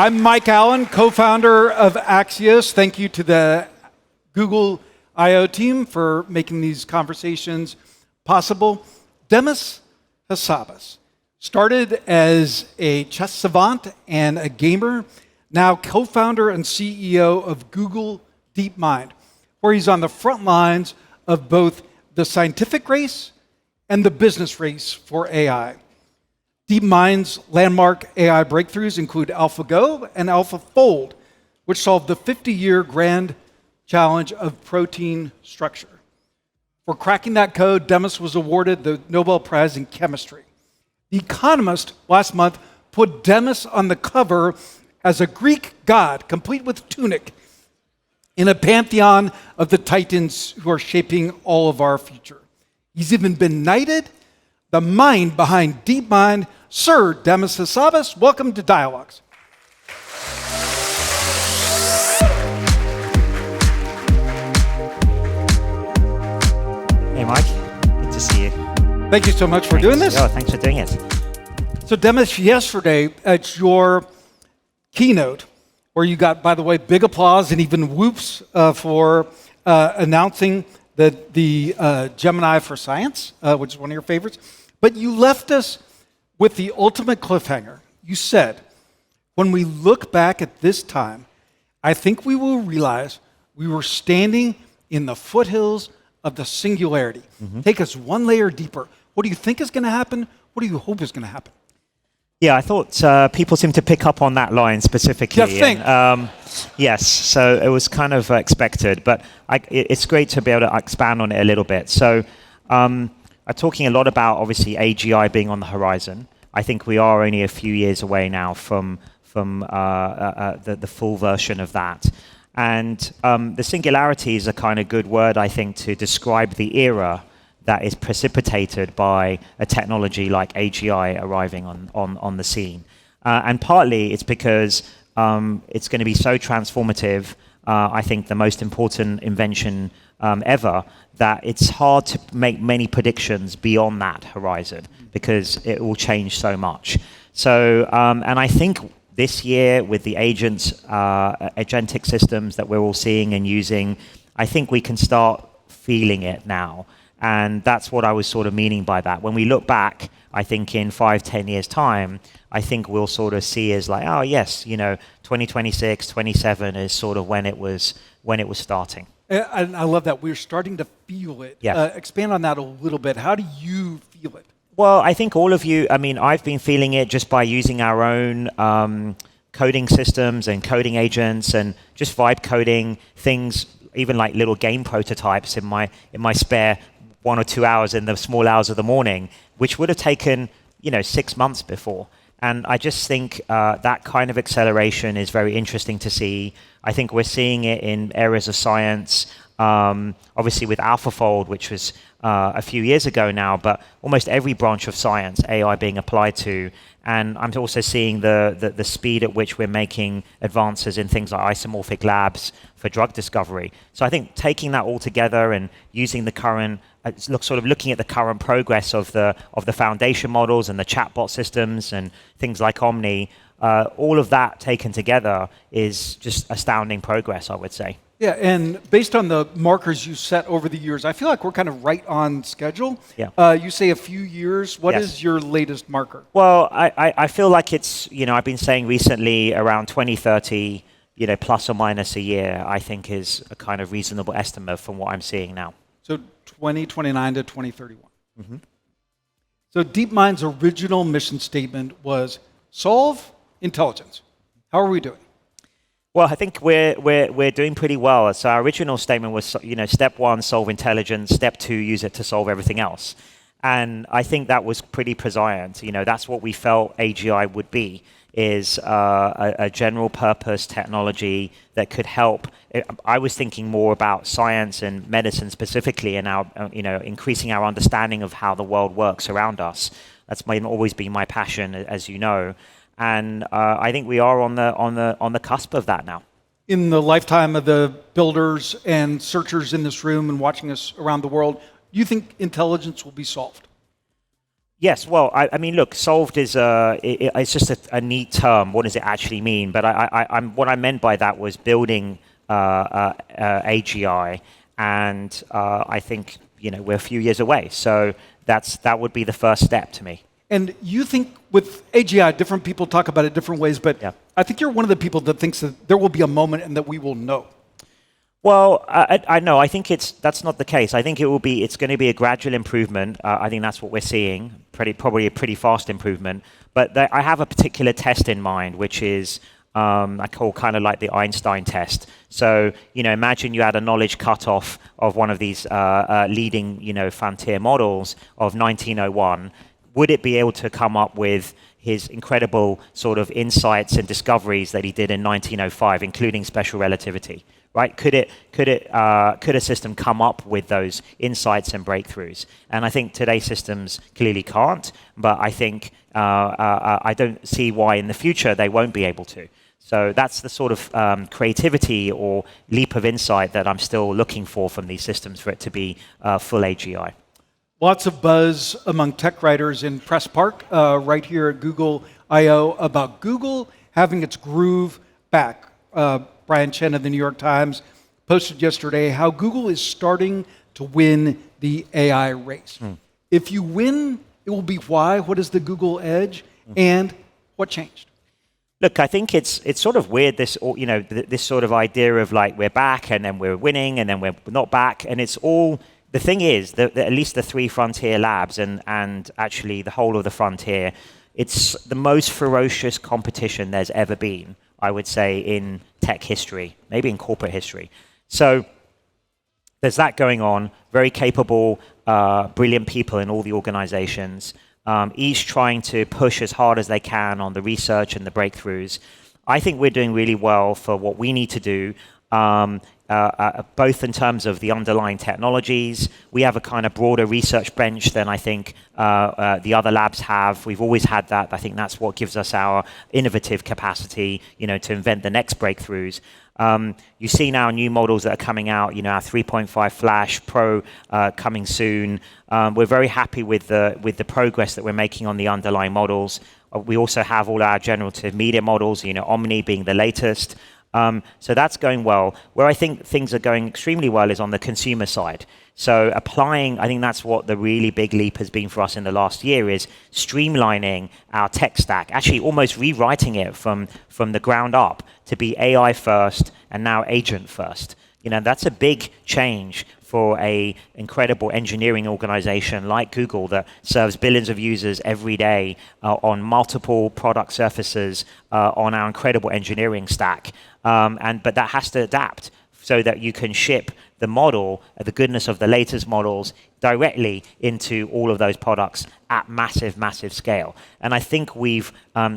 I'm Mike Allen, co-founder of Axios. Thank you to the Google I/O team for making these conversations possible. Demis Hassabis started as a chess savant and a gamer, now co-founder and CEO of Google DeepMind, where he's on the front lines of both the scientific race and the business race for AI. DeepMind's landmark AI breakthroughs include AlphaGo and AlphaFold, which solved the 50-year grand challenge of protein structure. For cracking that code, Demis was awarded the Nobel Prize in Chemistry. The Economist last month put Demis on the cover as a Greek god, complete with tunic, in a pantheon of the titans who are shaping all of our future. He's even been knighted. The mind behind DeepMind, Sir Demis Hassabis, welcome to Dialogues. Hey, Mike. Good to see you. Thank you so much for doing this. Oh, thanks for doing it. So, Demis, yesterday at your keynote, where you got, by the way, big applause and even whoops for announcing the Gemini for Science, which is one of your favorites, but you left us with the ultimate cliffhanger. You said, when we look back at this time, I think we will realize we were standing in the foothills of the singularity. Take us one layer deeper. What do you think is going to happen? What do you hope is going to happen? Yeah, I thought people seemed to pick up on that line specifically. You think? Yes, so it was kind of expected, but it's great to be able to expand on it a little bit. So I'm talking a lot about, obviously, AGI being on the horizon. I think we are only a few years away now from the full version of that. And the singularity is a kind of good word, I think, to describe the era that is precipitated by a technology like AGI arriving on the scene. And partly it's because it's going to be so transformative, I think the most important invention ever, that it's hard to make many predictions beyond that horizon because it will change so much. So, and I think this year with the agents, agentic systems that we're all seeing and using, I think we can start feeling it now. And that's what I was sort of meaning by that. When we look back, I think in 5-10 years' time, I think we'll sort of see as like, oh yes, 2026, 27 is sort of when it was starting. And I love that. We're starting to feel it. Yeah. Expand on that a little bit. How do you feel it? Well, I think all of you, I've been feeling it just by using our own coding systems and coding agents and just vibe coding things, even like little game prototypes in my spare 1 or 2 hours in the small hours of the morning, which would have taken 6 months before. And I just think that kind of acceleration is very interesting to see. I think we're seeing it in areas of science, obviously with AlphaFold, which was a few years ago now, but almost every branch of science, AI being applied to. And I'm also seeing the speed at which we're making advances in things like isomorphic labs for drug discovery. So I think taking that all together and using the current, looking at the current progress of the foundation models and the chatbot systems and things like Omni, all of that taken together is just astounding progress, I would say. Yeah, and based on the markers you set over the years, I feel like we're kind of right on schedule. Yeah. You say a few years. What is your latest marker? Well, I feel like it's, I've been saying recently around 2030, plus or minus a year, I think is a kind of reasonable estimate from what I'm seeing now. So 2029 to 2031. So DeepMind's original mission statement was solve intelligence. How are we doing? Well, I think we're doing pretty well. So our original statement was, step 1, solve intelligence. Step 2, use it to solve everything else. And I think that was pretty prescient. That's what we felt AGI would be, is a general purpose technology that could help. I was thinking more about science and medicine specifically, and our, increasing our understanding of how the world works around us. That's always been my passion, as you know. And I think we are on the cusp of that now. In the lifetime of the builders and searchers in this room and watching us around the world, do you think intelligence will be solved? Yes, well, I mean, look, solved is it's just a neat term. What does it actually mean? But what I meant by that was building AGI, and I think we're a few years away. So that would be the first step to me. And you think with AGI, different people talk about it different ways, but Yeah. I think you're one of the people that thinks that there will be a moment and that we will know. Well, I know. I think that's not the case. I think it's going to be a gradual improvement. I think that's what we're seeing. Probably a pretty fast improvement. But I have a particular test in mind, which is I call kind of like the Einstein test. So imagine you had a knowledge cutoff of one of these leading frontier models of 1901. Would it be able to come up with his incredible sort of insights and discoveries that he did in 1905, including special relativity? Right? Could a system come up with those insights and breakthroughs? And I think today's systems clearly can't, but I think I don't see why in the future they won't be able to. So that's the sort of creativity or leap of insight that I'm still looking for from these systems for it to be full AGI. Lots of buzz among tech writers in Press Park right here at Google I/O about Google having its groove back. Brian Chen of the New York Times posted yesterday how Google is starting to win the AI race. If you win, it will be why? What is the Google edge? And what changed? Look, I think it's sort of weird, this sort of idea of like we're back and then we're winning and then we're not back, and it's all. The thing is that at least the three frontier labs and actually the whole of the frontier, it's the most ferocious competition there's ever been, I would say, in tech history, maybe in corporate history. So there's that going on, very capable, brilliant people in all the organizations, each trying to push as hard as they can on the research and the breakthroughs. I think we're doing really well for what we need to do. Both in terms of the underlying technologies. We have a kind of broader research bench than I think the other labs have. We've always had that. I think that's what gives us our innovative capacity, to invent the next breakthroughs. You see now new models that are coming out, our 3.5 Flash Pro coming soon. We're very happy with the progress that we're making on the underlying models. We also have all our generative media models, Omni being the latest. So that's going well. Where I think things are going extremely well is on the consumer side. So I think that's what the really big leap has been for us in the last year, is streamlining our tech stack, actually almost rewriting it from the ground up to be AI first and now agent first. That's a big change for a incredible engineering organization like Google that serves billions of users every day on multiple product surfaces on our incredible engineering stack. But that has to adapt so that you can ship the model, the goodness of the latest models, directly into all of those products at massive, massive scale. And I think we've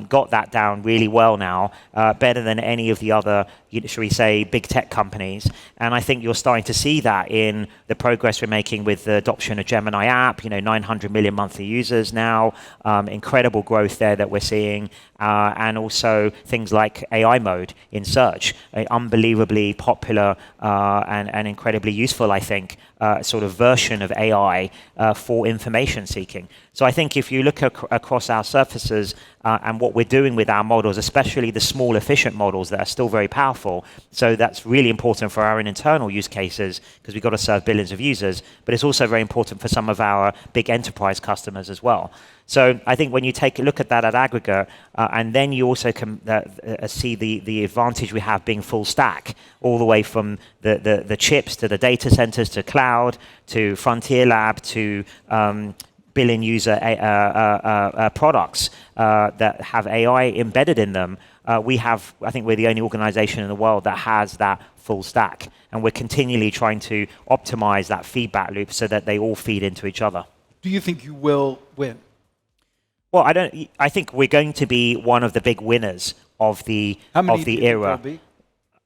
got that down really well now, better than any of the other, should we say, big tech companies. And I think you're starting to see that in the progress we're making with the adoption of Gemini app, 900 million monthly users now, incredible growth there that we're seeing, and also things like AI mode in search, unbelievably popular and incredibly useful, I think, sort of version of AI for information seeking. So I think if you look across our surfaces and what we're doing with our models, especially the small efficient models that are still very powerful, so that's really important for our own internal use cases because we've got to serve billions of users, but it's also very important for some of our big enterprise customers as well. So I think when you take a look at that at aggregate, and then you also can see the advantage we have being full stack, all the way from the chips to the data centers to cloud to frontier lab to billion user products that have AI embedded in them. I think we're the only organization in the world that has that full stack, and we're continually trying to optimize that feedback loop so that they all feed into each other. Do you think you will win? Well, I think we're going to be one of the big winners of the era. How many do you think there'll be?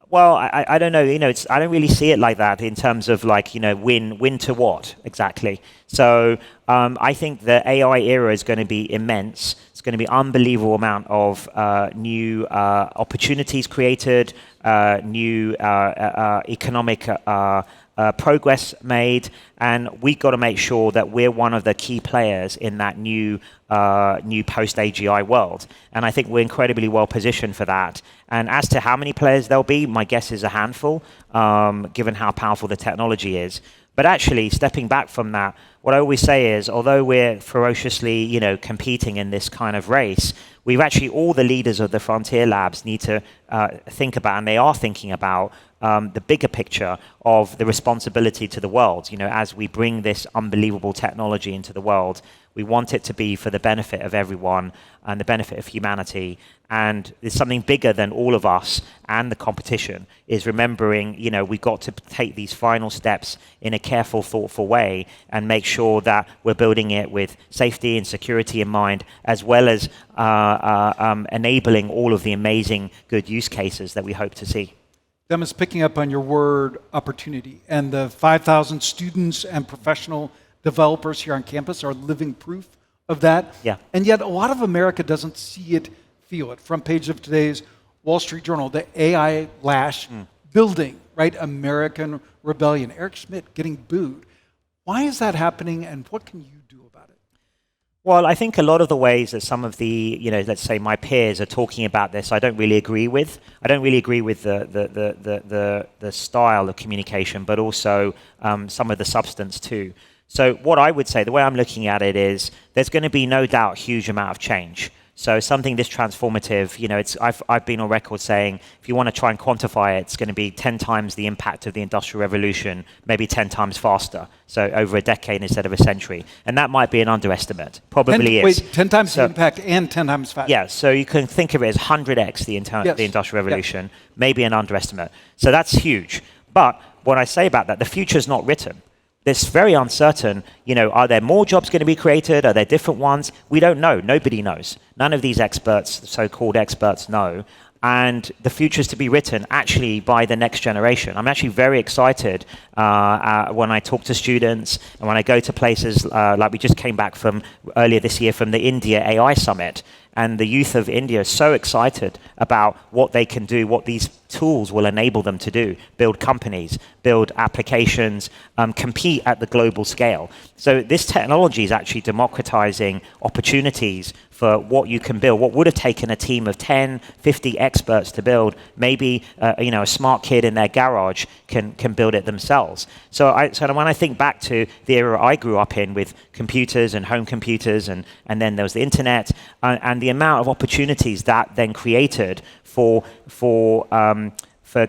Well, I don't know. I don't really see it like that in terms of win to what exactly. So I think the AI era is going to be immense. It's going to be unbelievable amount of new opportunities created, new economic progress made, and we've got to make sure that we're one of the key players in that new post-AGI world. And I think we're incredibly well positioned for that. And as to how many players there'll be, my guess is a handful, given how powerful the technology is. But actually, stepping back from that, what I always say is, although we're ferociously, competing in this kind of race, we've actually, all the leaders of the frontier labs need to think about, and they are thinking about, the bigger picture of the responsibility to the world. As we bring this unbelievable technology into the world, we want it to be for the benefit of everyone and the benefit of humanity. And there's something bigger than all of us and the competition, is remembering, we've got to take these final steps in a careful, thoughtful way and make sure that we're building it with safety and security in mind, as well as enabling all of the amazing good use cases that we hope to see. Demis, picking up on your word opportunity, and the 5,000 students and professional developers here on campus are living proof of that. Yeah. And yet a lot of America doesn't see it, feel it. Front page of today's Wall Street Journal, the AI lash building, right? American rebellion. Eric Schmidt getting booed. Why is that happening, and what can you do about it? Well, I think a lot of the ways that some of the, let's say my peers are talking about this, I don't really agree with. I don't really agree with the style of communication, but also some of the substance too. So what I would say, the way I'm looking at it is, there's going to be no doubt a huge amount of change. So something this transformative, I've been on record saying, if you want to try and quantify it, it's going to be 10 times the impact of the Industrial Revolution, maybe 10 times faster. So over a decade instead of a century. And that might be an underestimate. Probably is. Wait, 10 times the impact and 10 times faster. Yeah, so you can think of it as 100x the Industrial Revolution, maybe an underestimate. So that's huge. But what I say about that, the future's not written. It's very uncertain. Are there more jobs going to be created? Are there different ones? We don't know. Nobody knows. None of these experts, so-called experts, know. And the future is to be written actually by the next generation. I'm actually very excited when I talk to students and when I go to places like we just came back from earlier this year from the India AI Summit. And the youth of India are so excited about what they can do, what these tools will enable them to do, build companies, build applications, compete at the global scale. So this technology is actually democratizing opportunities for what you can build. What would have taken a team of 10, 50 experts to build, maybe a smart kid in their garage can build it themselves. So when I think back to the era I grew up in with computers and home computers, and then there was the internet, and the amount of opportunities that then created for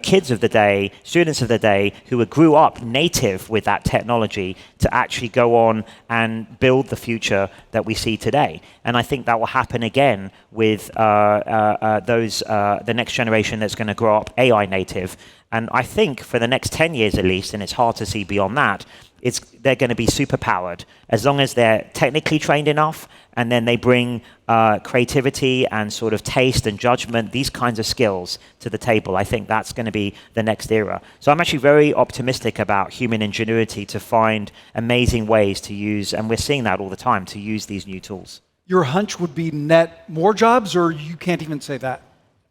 kids of the day, students of the day who grew up native with that technology to actually go on and build the future that we see today. And I think that will happen again with the next generation that's going to grow up AI native. And I think for the next 10 years at least, and it's hard to see beyond that, they're going to be super powered as long as they're technically trained enough, and then they bring creativity and sort of taste and judgment, these kinds of skills to the table. I think that's going to be the next era. So I'm actually very optimistic about human ingenuity to find amazing ways to use, and we're seeing that all the time, to use these new tools. Your hunch would be net more jobs, or you can't even say that?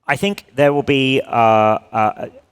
I think there will be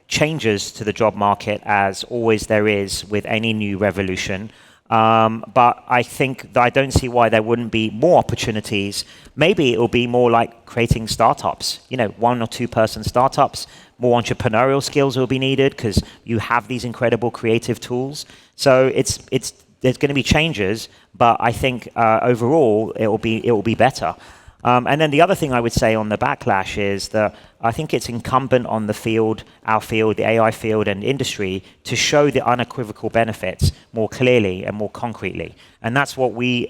changes to the job market, as always there is with any new revolution. But I don't see why there wouldn't be more opportunities. Maybe it will be more like creating startups, 1 or 2 person startups. More entrepreneurial skills will be needed because you have these incredible creative tools. So there's going to be changes, but I think overall it will be better. And then the other thing I would say on the backlash is that I think it's incumbent on the field, our field, the AI field and industry, to show the unequivocal benefits more clearly and more concretely. And that's what we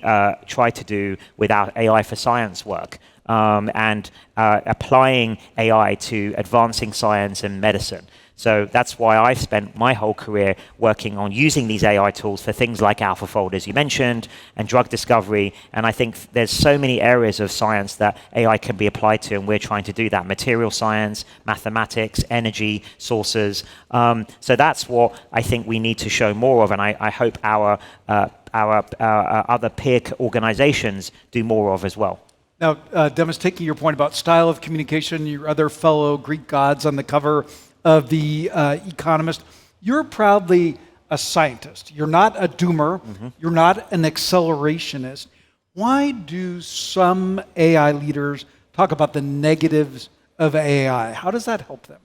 try to do with our AI for science work, and applying AI to advancing science and medicine. So that's why I've spent my whole career working on using these AI tools for things like AlphaFold, as you mentioned, and drug discovery. And I think there's so many areas of science that AI can be applied to, and we're trying to do that. Material science, mathematics, energy sources. So that's what I think we need to show more of, and I hope our other peer organizations do more of as well. Now, Demis, taking your point about style of communication, your other fellow Greek gods on the cover of The Economist, you're proudly a scientist. You're not a doomer. You're not an accelerationist. Why do some AI leaders talk about the negatives of AI? How does that help them?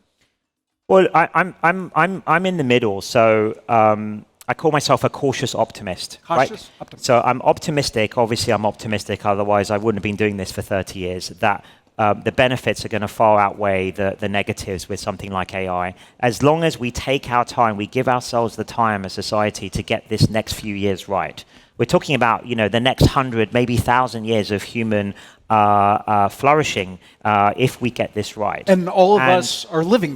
Well, I'm in the middle, so I call myself a cautious optimist. Cautious right? optimist. So I'm optimistic. Obviously, I'm optimistic. Otherwise, I wouldn't have been doing this for 30 years. That the benefits are going to far outweigh the negatives with something like AI. As long as we take our time, we give ourselves the time as society to get this next few years right. We're talking about, the next 100, maybe 1,000 years of human flourishing if we get this right. And all of us are living.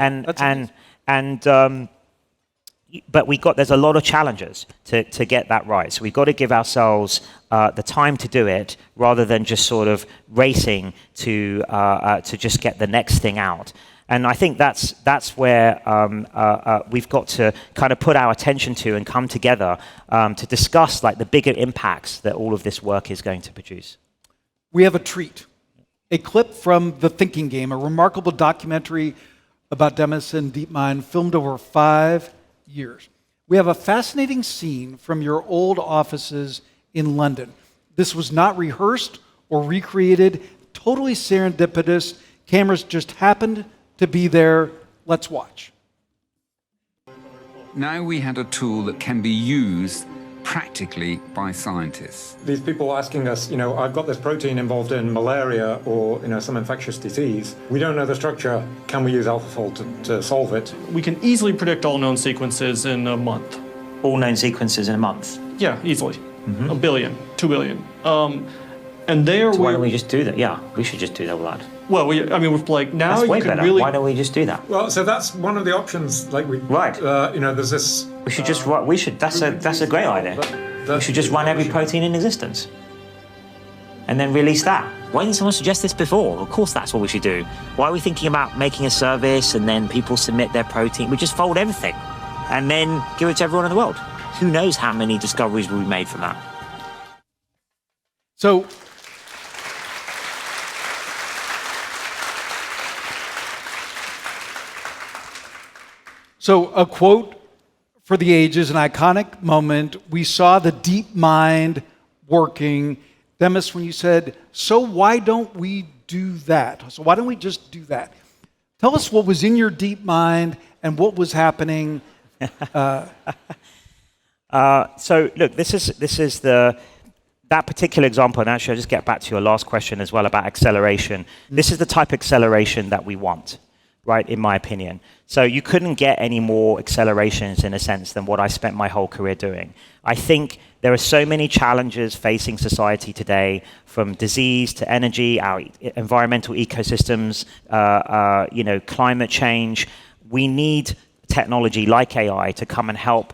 But there's a lot of challenges to get that right. So we've got to give ourselves the time to do it rather than just sort of racing to just get the next thing out. And I think that's where we've got to kind of put our attention to and come together to discuss like the bigger impacts that all of this work is going to produce. We have a treat, a clip from The Thinking Game, a remarkable documentary about Demis and DeepMind filmed over 5 years. We have a fascinating scene from your old offices in London. This was not rehearsed or recreated, totally serendipitous. Cameras just happened to be there. Let's watch. Now we had a tool that can be used practically by scientists. These people asking us, I've got this protein involved in malaria or, some infectious disease. We don't know the structure. Can we use AlphaFold to solve it? We can easily predict all known sequences in a month. All known sequences in a month? Yeah, easily. 1 billion, 2 billion. And there so why don't we just do that? Yeah, we should just do that, lad. Well, with like now that's way you can better. really. Why don't we just do that? Well, so that's one of the options. Right. There's this. We should just. We should. That's a great idea. We should just run every protein in existence, and then release that. Why didn't someone suggest this before? Of course, that's what we should do. Why are we thinking about making a service and then people submit their protein? We just fold everything, and then give it to everyone in the world. Who knows how many discoveries will be made from that? So a quote for the ages, an iconic moment. We saw the DeepMind working. Demis, when you said, so why don't we do that? So why don't we just do that? Tell us what was in your DeepMind and what was happening. So look, this is that particular example, and actually I'll just get back to your last question as well about acceleration. This is the type of acceleration that we want, right, in my opinion. So you couldn't get any more accelerations in a sense than what I spent my whole career doing. I think there are so many challenges facing society today, from disease to energy, our environmental ecosystems, climate change. We need technology like AI to come and help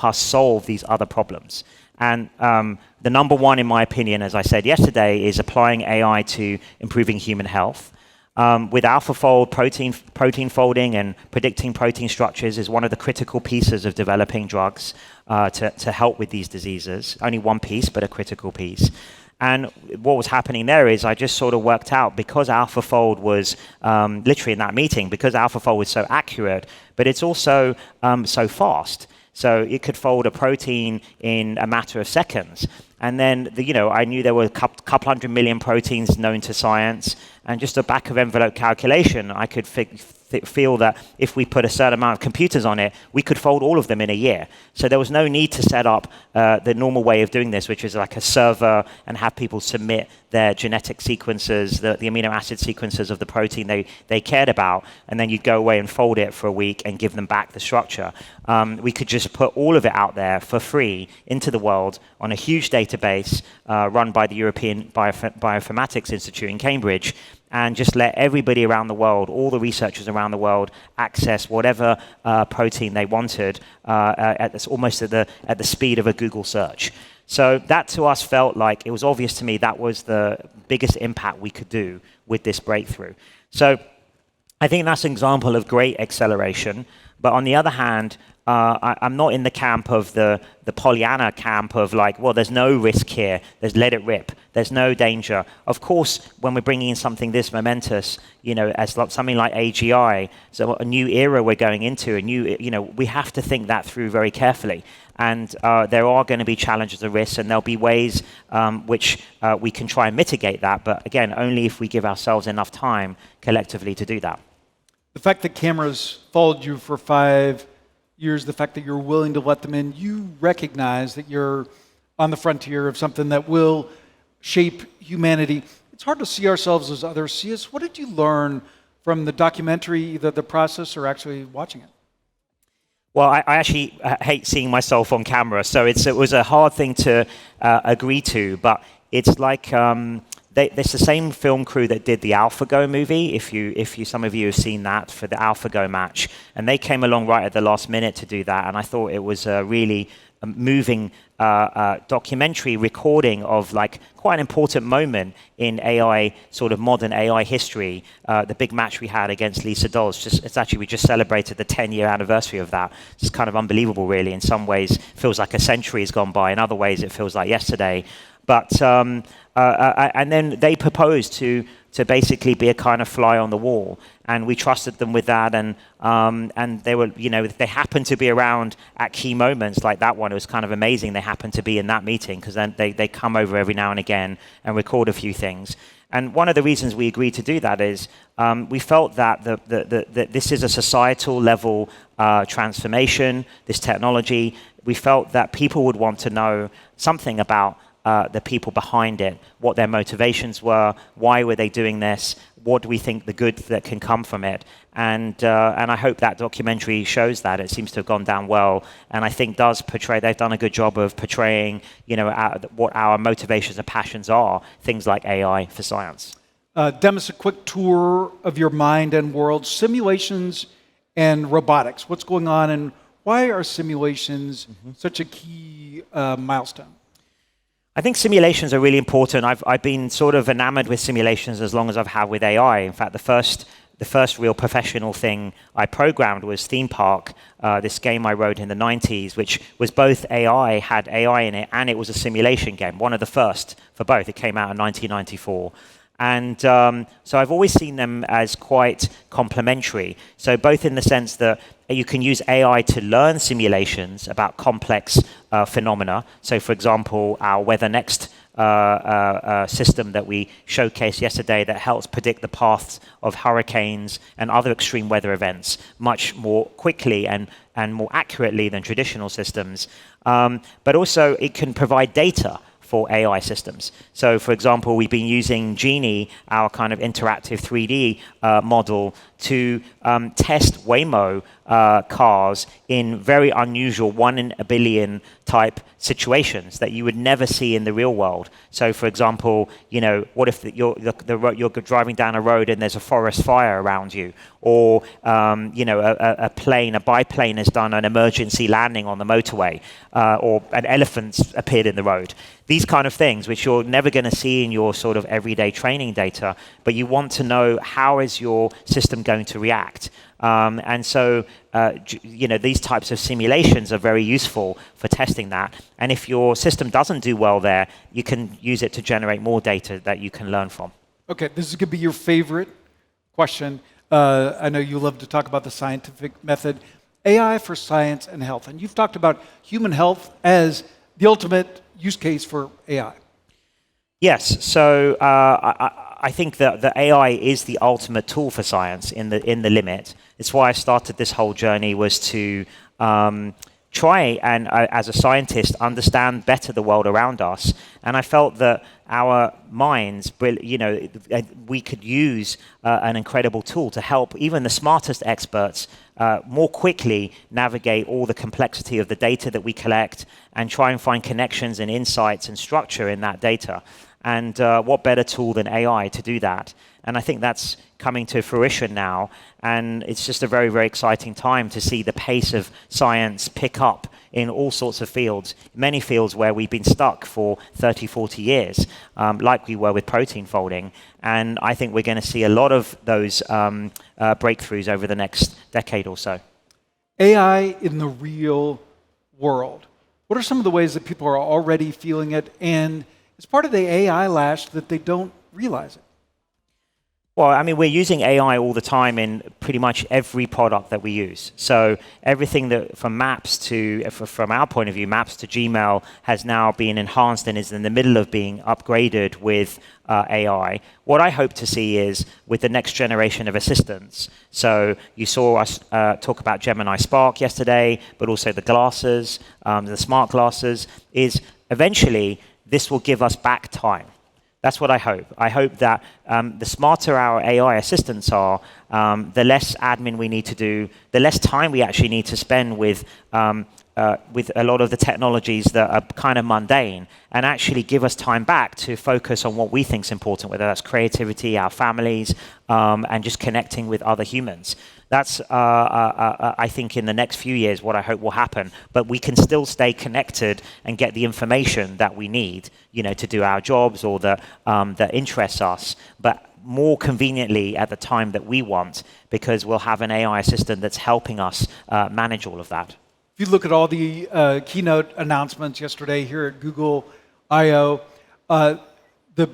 us solve these other problems. And the number one, in my opinion, as I said yesterday, is applying AI to improving human health. With AlphaFold, protein folding and predicting protein structures is one of the critical pieces of developing drugs to help with these diseases. Only one piece, but a critical piece. And what was happening there is I just sort of worked out, because AlphaFold was literally in that meeting, because AlphaFold was so accurate, but it's also so fast. So it could fold a protein in a matter of seconds. And then, I knew there were a couple 100 million proteins known to science, and just a back of envelope calculation, I could feel that if we put a certain amount of computers on it, we could fold all of them in a year. So there was no need to set up the normal way of doing this, which is like a server and have people submit their genetic sequences, the amino acid sequences of the protein they cared about, and then you'd go away and fold it for a week and give them back the structure. We could just put all of it out there for free into the world on a huge database run by the European Bioinformatics Institute in Cambridge, and just let everybody around the world, all the researchers around the world, access whatever protein they wanted almost at the speed of a Google search. So that to us felt like, it was obvious to me that was the biggest impact we could do with this breakthrough. So I think that's an example of great acceleration. But on the other hand, I'm not in the camp of the Pollyanna camp of like, well, there's no risk here. There's let it rip. There's no danger. Of course, when we're bringing in something this momentous, as something like AGI, so a new era we're going into, we have to think that through very carefully. And there are going to be challenges and risks, and there'll be ways which we can try and mitigate that. But again, only if we give ourselves enough time collectively to do that. The fact that cameras followed you for 5 years, the fact that you're willing to let them in, you recognize that you're on the frontier of something that will shape humanity. It's hard to see ourselves as others see us. What did you learn from the documentary, either the process or actually watching it? Well, I actually hate seeing myself on camera, so it was a hard thing to agree to, but it's like it's the same film crew that did the AlphaGo movie. If some of you have seen that for the AlphaGo match, and they came along right at the last minute to do that, and I thought it was a really moving documentary recording of like quite an important moment in AI, sort of modern AI history. The big match we had against Lisa Dodds. We just celebrated the 10-year anniversary of that. It's kind of unbelievable, really. In some ways, feels like a century has gone by. In other ways, it feels like yesterday. But and then they proposed to basically be a kind of fly on the wall, and we trusted them with that. And they were, they happened to be around at key moments like that one. It was kind of amazing. They happened to be in that meeting because then they come over every now and again and record a few things. And one of the reasons we agreed to do that is we felt that this is a societal level transformation. This technology. We felt that people would want to know something about the people behind it, what their motivations were, why were they doing this, what do we think the good that can come from it, and I hope that documentary shows that. It seems to have gone down well, and I think does portray. They've done a good job of portraying, what our motivations and passions are. Things like AI for science. Demis, a quick tour of your mind and world. Simulations and robotics. What's going on, and why are simulations such a key milestone? I think simulations are really important. I've been sort of enamored with simulations as long as I've had with AI. In fact, the first real professional thing I programmed was Theme Park, this game I wrote in the 90s, which was both had AI in it, and it was a simulation game, one of the first for both. It came out in 1994. And so I've always seen them as quite complementary. So both in the sense that you can use AI to learn simulations about complex phenomena. So for example, our Weather Next system that we showcased yesterday that helps predict the paths of hurricanes and other extreme weather events much more quickly and more accurately than traditional systems. But also it can provide data for AI systems. So for example, we've been using Genie, our kind of interactive 3D model, to test Waymo cars in very unusual 1 in a billion type situations that you would never see in the real world. So for example, what if you're driving down a road and there's a forest fire around you, or a biplane has done an emergency landing on the motorway, or an elephant's appeared in the road. These kind of things, which you're never going to see in your sort of everyday training data, but you want to know how is your system going to react. And so, these types of simulations are very useful for testing that. And if your system doesn't do well there, you can use it to generate more data that you can learn from. Okay, this is going to be your favorite question. I know you love to talk about the scientific method. AI for science and health. And you've talked about human health as the ultimate use case for AI. Yes, so I think that the AI is the ultimate tool for science in the limit. It's why I started this whole journey, was to try and, as a scientist, understand better the world around us. And I felt that our minds, we could use an incredible tool to help even the smartest experts more quickly navigate all the complexity of the data that we collect and try and find connections and insights and structure in that data. And what better tool than AI to do that? And I think that's coming to fruition now. And it's just a very, very exciting time to see the pace of science pick up in all sorts of fields, many fields where we've been stuck for 30, 40 years, like we were with protein folding. And I think we're going to see a lot of those breakthroughs over the next decade or so. AI in the real world. What are some of the ways that people are already feeling it? And it's part of the AI lash that they don't realize it. Well, I mean, we're using AI all the time in pretty much every product that we use. So everything that from Maps to, from our point of view, Maps to Gmail has now been enhanced and is in the middle of being upgraded with AI. What I hope to see is with the next generation of assistants. So you saw us talk about Gemini Spark yesterday, but also the glasses, the smart glasses, is eventually this will give us back time. That's what I hope. I hope that the smarter our AI assistants are, the less admin we need to do, the less time we actually need to spend with a lot of the technologies that are kind of mundane, and actually give us time back to focus on what we think is important, whether that's creativity, our families, and just connecting with other humans. That's, I think, in the next few years, what I hope will happen. But we can still stay connected and get the information that we need, to do our jobs or that interests us, but more conveniently at the time that we want, because we'll have an AI assistant that's helping us manage all of that. If you look at all the keynote announcements yesterday here at Google I/O, the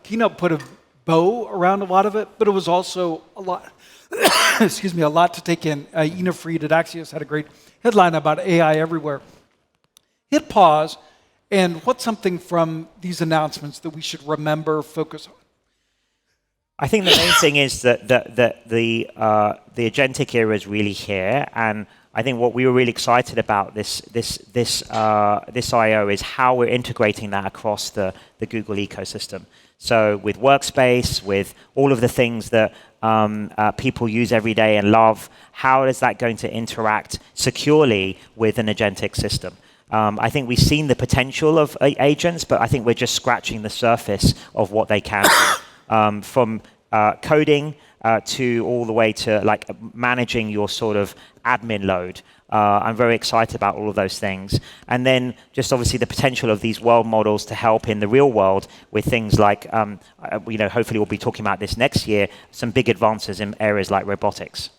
keynote put a bow around a lot of it, but it was also a lot. Excuse me, a lot to take in. Ina Fried at Axios had a great headline about AI everywhere. Hit pause, and what's something from these announcements that we should remember, focus on? I think the main thing is that the agentic era is really here, and I think what we were really excited about this I/O is how we're integrating that across the Google ecosystem. So with Workspace, with all of the things that people use every day and love, how is that going to interact securely with an agentic system? I think we've seen the potential of agents, but I think we're just scratching the surface of what they can do. From coding to all the way to like managing your sort of admin load. I'm very excited about all of those things. And then just obviously the potential of these world models to help in the real world with things like, hopefully we'll be talking about this next year, some big advances in areas like robotics.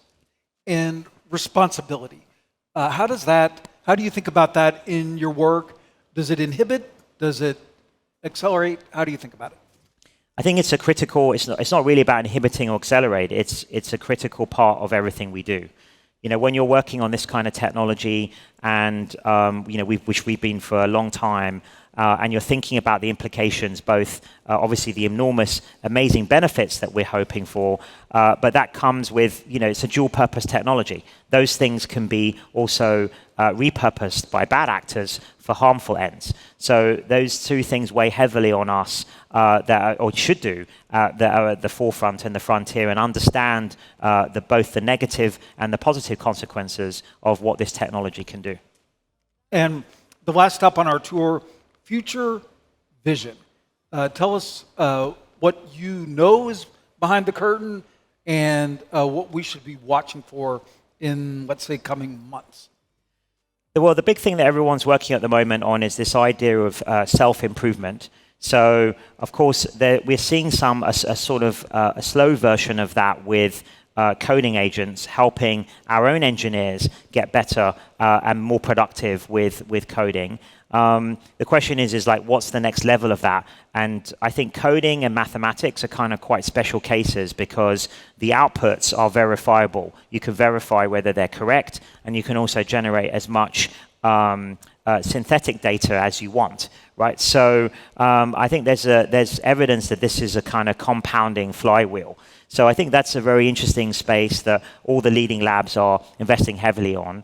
And responsibility. How do you think about that in your work? Does it inhibit? Does it accelerate? How do you think about it? I think it's a critical, it's not really about inhibiting or accelerate, it's a critical part of everything we do. When you're working on this kind of technology and, which we've been for a long time, and you're thinking about the implications, both obviously the enormous, amazing benefits that we're hoping for, but that comes with, it's a dual purpose technology. Those things can be also repurposed by bad actors for harmful ends. So those two things weigh heavily on us, or should do, that are at the forefront and the frontier, and understand both the negative and the positive consequences of what this technology can do. And the last stop on our tour, future vision. Tell us what you know is behind the curtain and what we should be watching for in, let's say, coming months. Well, the big thing that everyone's working at the moment on is this idea of self-improvement. So, of course, we're seeing a sort of a slow version of that with coding agents helping our own engineers get better and more productive with coding. The question is like, what's the next level of that? And I think coding and mathematics are kind of quite special cases because the outputs are verifiable. You can verify whether they're correct, and you can also generate as much synthetic data as you want, right? So I think there's evidence that this is a kind of compounding flywheel. So I think that's a very interesting space that all the leading labs are investing heavily on.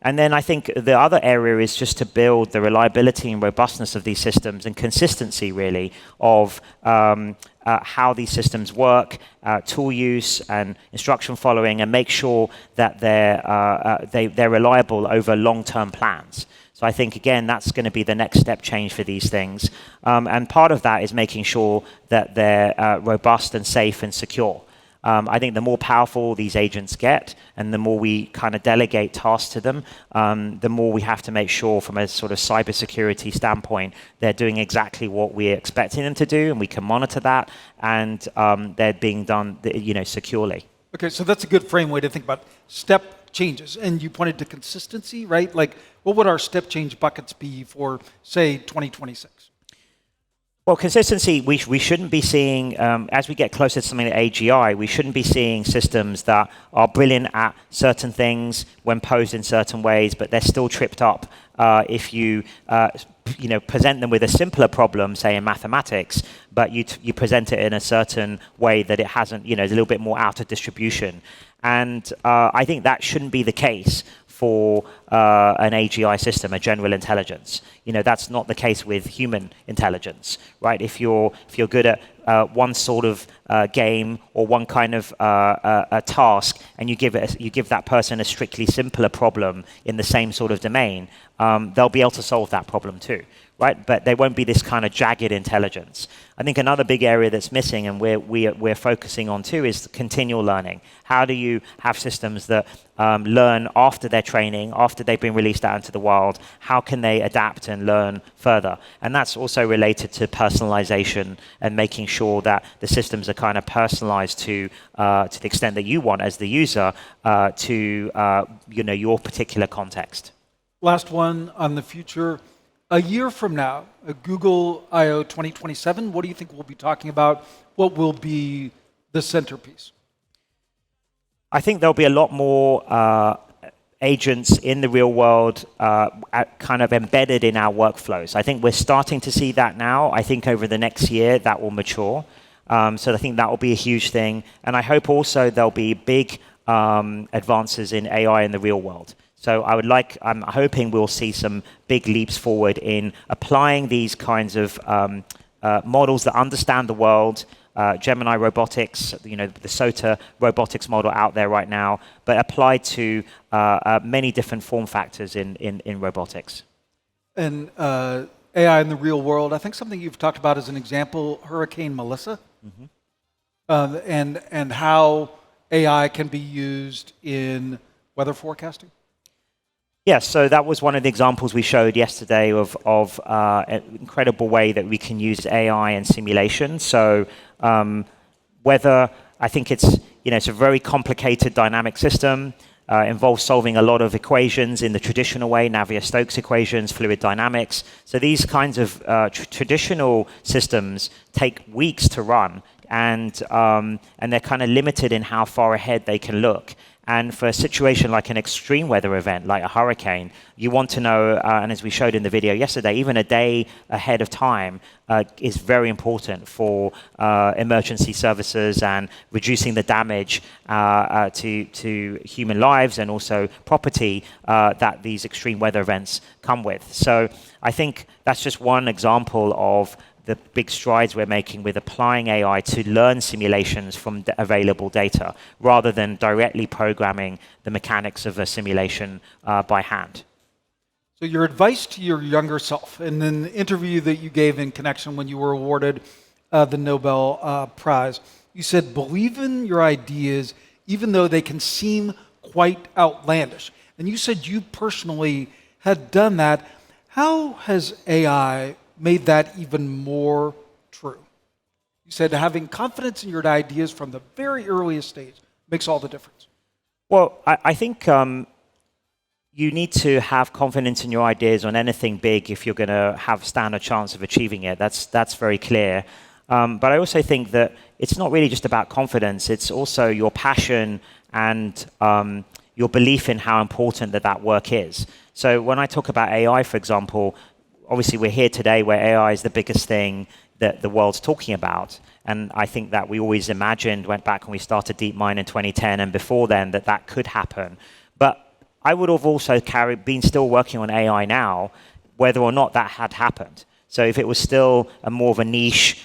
And then I think the other area is just to build the reliability and robustness of these systems and consistency, really, of how these systems work, tool use and instruction following, and make sure that they're reliable over long-term plans. So I think, again, that's going to be the next step change for these things. And part of that is making sure that they're robust and safe and secure. I think the more powerful these agents get, and the more we kind of delegate tasks to them, the more we have to make sure from a sort of cybersecurity standpoint, they're doing exactly what we're expecting them to do, and we can monitor that, and they're being done, securely. Okay, so that's a good frame way to think about. Step changes? And you pointed to consistency, right? Like, what would our step change buckets be for, say, 2026? Well, consistency, we shouldn't be seeing, as we get closer to something like AGI, we shouldn't be seeing systems that are brilliant at certain things when posed in certain ways, but they're still tripped up if you present them with a simpler problem, say in mathematics, but you present it in a certain way that it hasn't, is a little bit more out of distribution. And I think that shouldn't be the case for an AGI system, a general intelligence. That's not the case with human intelligence, right? If you're good at one sort of game or one kind of a task, and you give that person a strictly simpler problem in the same sort of domain, they'll be able to solve that problem too, right? But there won't be this kind of jagged intelligence. I think another big area that's missing, and we're focusing on too, is continual learning. How do you have systems that learn after their training, after they've been released out into the wild? How can they adapt and learn further? And that's also related to personalization and making sure that the systems are kind of personalized to the extent that you want as the user to your particular context. Last one on the future. A year from now, Google I/O 2027, what do you think we'll be talking about? What will be the centerpiece? I think there'll be a lot more agents in the real world kind of embedded in our workflows. I think we're starting to see that now. I think over the next year that will mature. So I think that will be a huge thing. And I hope also there'll be big advances in AI in the real world. So I'm hoping we'll see some big leaps forward in applying these kinds of models that understand the world, Gemini robotics, the SOTA robotics model out there right now, but applied to many different form factors in robotics. And AI in the real world, I think something you've talked about as an example, Hurricane Melissa, and how AI can be used in weather forecasting. Yes, so that was one of the examples we showed yesterday of an incredible way that we can use AI and simulation. So weather, I think it's a very complicated dynamic system. Involves solving a lot of equations in the traditional way, Navier-Stokes equations, fluid dynamics. So these kinds of traditional systems take weeks to run, and they're kind of limited in how far ahead they can look. And for a situation like an extreme weather event, like a hurricane, you want to know, and as we showed in the video yesterday, even a day ahead of time is very important for emergency services and reducing the damage to human lives and also property that these extreme weather events come with. So I think that's just one example of the big strides we're making with applying AI to learn simulations from available data, rather than directly programming the mechanics of a simulation by hand. So your advice to your younger self in an interview that you gave in connection when you were awarded the Nobel Prize, you said, believe in your ideas even though they can seem quite outlandish. And you said you personally had done that. How has AI made that even more true? You said having confidence in your ideas from the very earliest stage makes all the difference. Well, I think you need to have confidence in your ideas on anything big if you're going to stand a chance of achieving it. That's very clear. But I also think that it's not really just about confidence. It's also your passion and your belief in how important that work is. So when I talk about AI, for example, obviously, we're here today where AI is the biggest thing that the world's talking about. And I think that we always imagined, went back when we started DeepMind in 2010 and before then, that could happen. But I would have also been still working on AI now, whether or not that had happened. So if it was still more of a niche,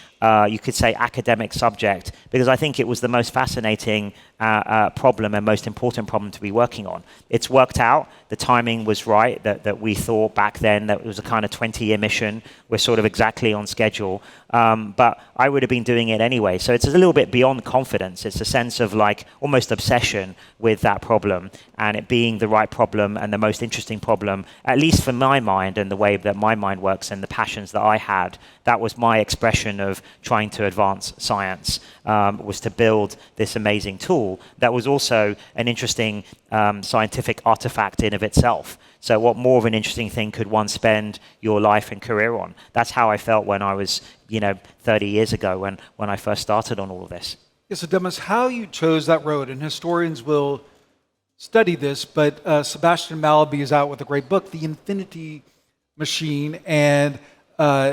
you could say academic subject, because I think it was the most fascinating problem and most important problem to be working on. It's worked out. The timing was right, that we thought back then that it was a kind of 20-year mission. We're sort of exactly on schedule. But I would have been doing it anyway. So it's a little bit beyond confidence. It's a sense of like almost obsession with that problem and it being the right problem and the most interesting problem, at least for my mind and the way that my mind works and the passions that I had. That was my expression of trying to advance science, was to build this amazing tool that was also an interesting scientific artifact in of itself. So what more of an interesting thing could one spend your life and career on? That's how I felt when I was, 30 years ago when I first started on all of this. Yeah, so Demis, how you chose that road, and historians will study this, but Sebastian Mallaby is out with a great book, The Infinity Machine, and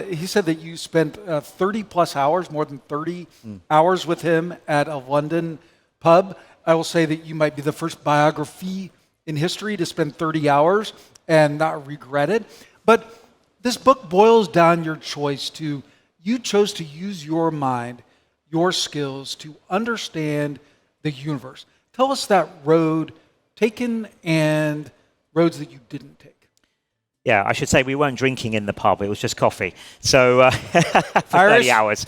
he said that you spent 30 plus hours, more than 30 hours with him at a London pub. I will say that you might be the first biography in history to spend 30 hours and not regret it. But this book boils down your choice to, you chose to use your mind, your skills to understand the universe. Tell us that road taken and roads that you didn't take. Yeah, I should say we weren't drinking in the pub. It was just coffee. So for 30 hours.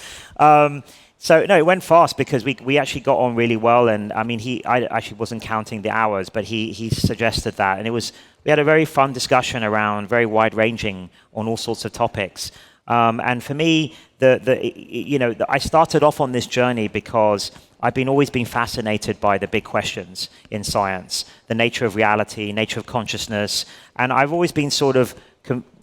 So no, it went fast because we actually got on really well. And I mean, I actually wasn't counting the hours, but he suggested that. And we had a very fun discussion around very wide ranging on all sorts of topics. And for me, I started off on this journey because I've always been fascinated by the big questions in science, the nature of reality, nature of consciousness, and I've always been sort of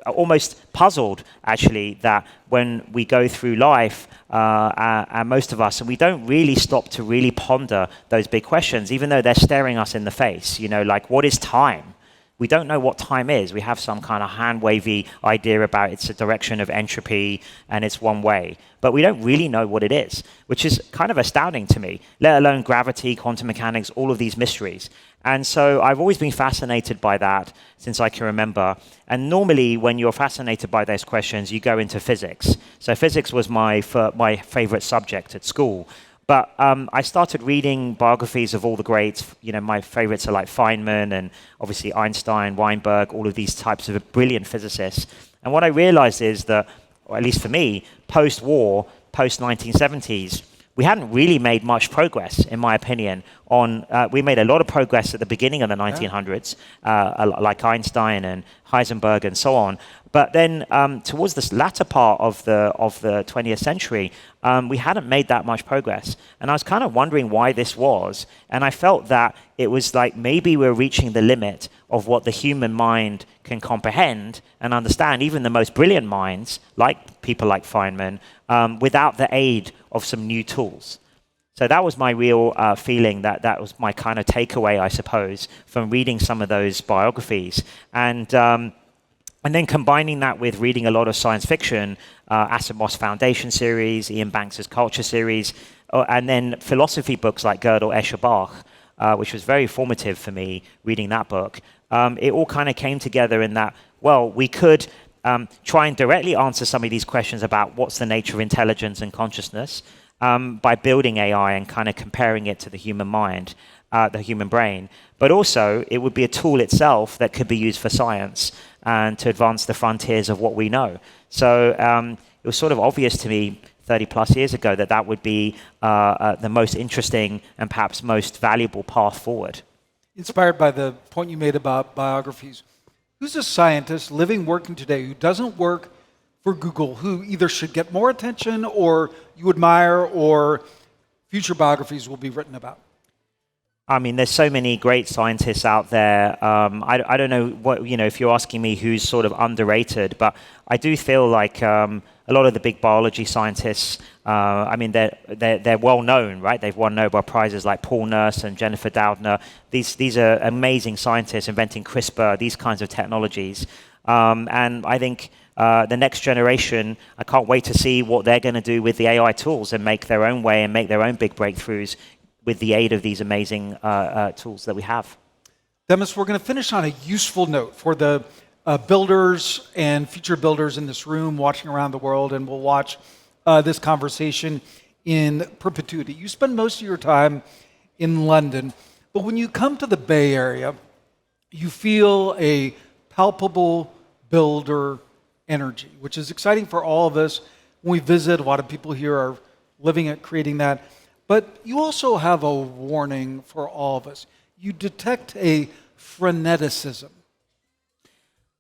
almost puzzled, actually, that when we go through life, and most of us, and we don't really stop to really ponder those big questions, even though they're staring us in the face. Like, what is time? We don't know what time is. We have some kind of hand-wavy idea about it's a direction of entropy and it's one way. But we don't really know what it is, which is kind of astounding to me, let alone gravity, quantum mechanics, all of these mysteries. And so I've always been fascinated by that since I can remember. And normally when you're fascinated by those questions, you go into physics. So physics was my favorite subject at school. But I started reading biographies of all the greats. My favorites are like Feynman and obviously Einstein, Weinberg, all of these types of brilliant physicists. And what I realized is that, or at least for me, post-war, post-1970s, we hadn't really made much progress, in my opinion. We made a lot of progress at the beginning of the 1900s, like Einstein and Heisenberg and so on. But then towards this latter part of the 20th century, we hadn't made that much progress. And I was kind of wondering why this was. And I felt that it was like maybe we're reaching the limit of what the human mind can comprehend and understand, even the most brilliant minds, like people like Feynman, without the aid of some new tools. So that was my real feeling, that was my kind of takeaway, I suppose, from reading some of those biographies. And then combining that with reading a lot of science fiction, Asimov's Foundation series, Ian Banks's Culture series, and then philosophy books like Gödel, Escher, Bach, which was very formative for me, reading that book. It all kind of came together in that, well, we could try and directly answer some of these questions about what's the nature of intelligence and consciousness by building AI and kind of comparing it to the human mind, the human brain. But also, it would be a tool itself that could be used for science and to advance the frontiers of what we know. So it was sort of obvious to me 30 plus years ago that would be the most interesting and perhaps most valuable path forward. Inspired by the point you made about biographies, who's a scientist living, working today who doesn't work for Google, who either should get more attention or you admire or future biographies will be written about? I mean, there's so many great scientists out there. I don't know what, if you're asking me who's sort of underrated, but I do feel like a lot of the big biology scientists, I mean, they're well known, right? They've won Nobel Prizes like Paul Nurse and Jennifer Doudna. These are amazing scientists inventing CRISPR, these kinds of technologies. And I think the next generation, I can't wait to see what they're going to do with the AI tools and make their own way and make their own big breakthroughs with the aid of these amazing tools that we have. Demis, we're going to finish on a useful note for the builders and future builders in this room watching around the world, and we'll watch this conversation in perpetuity. You spend most of your time in London, but when you come to the Bay Area, you feel a palpable builder energy, which is exciting for all of us. When we visit, a lot of people here are living at creating that. But you also have a warning for all of us. You detect a freneticism.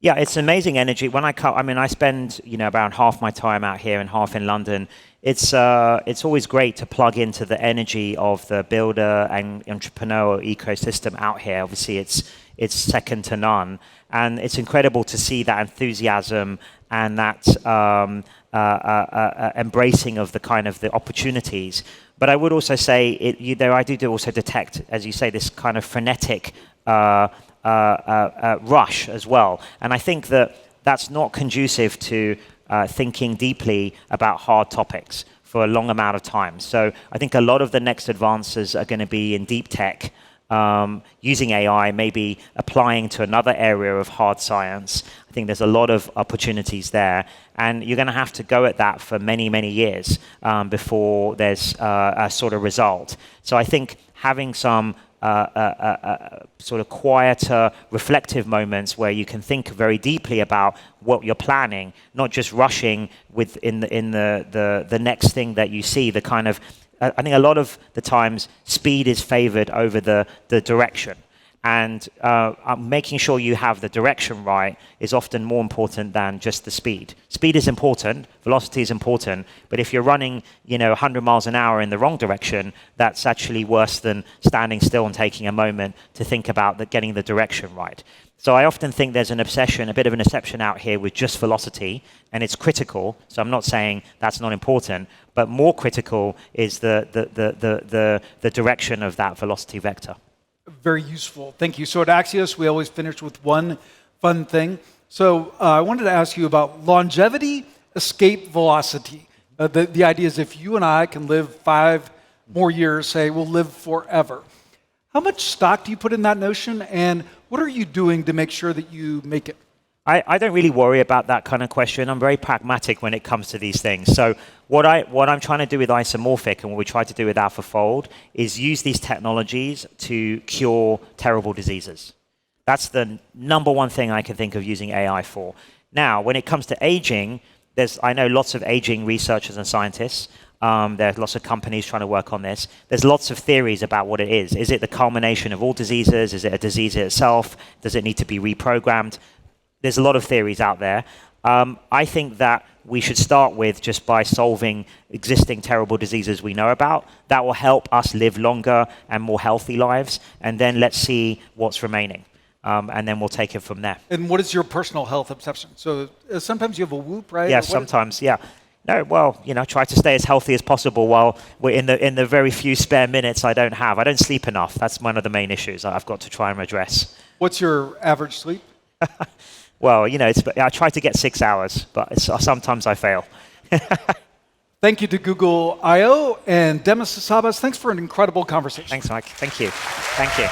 Yeah, it's amazing energy. When I spend about half my time out here and half in London. It's always great to plug into the energy of the builder and entrepreneur ecosystem out here. Obviously, it's second to none, and it's incredible to see that enthusiasm and that embracing of the kind of the opportunities. But I would also say I do also detect, as you say, this kind of frenetic rush as well. And I think that that's not conducive to thinking deeply about hard topics for a long amount of time. So I think a lot of the next advances are going to be in deep tech, using AI, maybe applying to another area of hard science. I think there's a lot of opportunities there. And you're going to have to go at that for many, many years before there's a sort of result. So I think having some sort of quieter, reflective moments where you can think very deeply about what you're planning, not just rushing in the next thing that you see. The kind of, I think a lot of the times, speed is favored over the direction. And making sure you have the direction right is often more important than just the speed. Speed is important, velocity is important, but if you're running 100 miles an hour in the wrong direction, that's actually worse than standing still and taking a moment to think about getting the direction right. So I often think there's a bit of an exception out here with just velocity, and it's critical. So I'm not saying that's not important, but more critical is the direction of that velocity vector. Very useful. Thank you. So at Axios, we always finish with one fun thing. So I wanted to ask you about longevity, escape velocity. The idea is if you and I can live 5 more years, say we'll live forever. How much stock do you put in that notion, and what are you doing to make sure that you make it? I don't really worry about that kind of question. I'm very pragmatic when it comes to these things. So what I'm trying to do with isomorphic and what we try to do with AlphaFold is use these technologies to cure terrible diseases. That's the number one thing I can think of using AI for. Now, when it comes to aging, I know lots of aging researchers and scientists. There are lots of companies trying to work on this. There's lots of theories about what it is. Is it the culmination of all diseases? Is it a disease itself? Does it need to be reprogrammed? There's a lot of theories out there. I think that we should start with just by solving existing terrible diseases we know about. That will help us live longer and more healthy lives. And then let's see what's remaining. And then we'll take it from there. And what is your personal health obsession? So sometimes you have a whoop, right? Yeah, sometimes, yeah. No, well, try to stay as healthy as possible while we're in the very few spare minutes I don't have. I don't sleep enough. That's one of the main issues I've got to try and address. What's your average sleep? Well, I try to get 6 hours, but sometimes I fail. Thank you to Google I.O. and Demis Hassabis. Thanks for an incredible conversation. Thanks, Mike. Thank you. Thank you.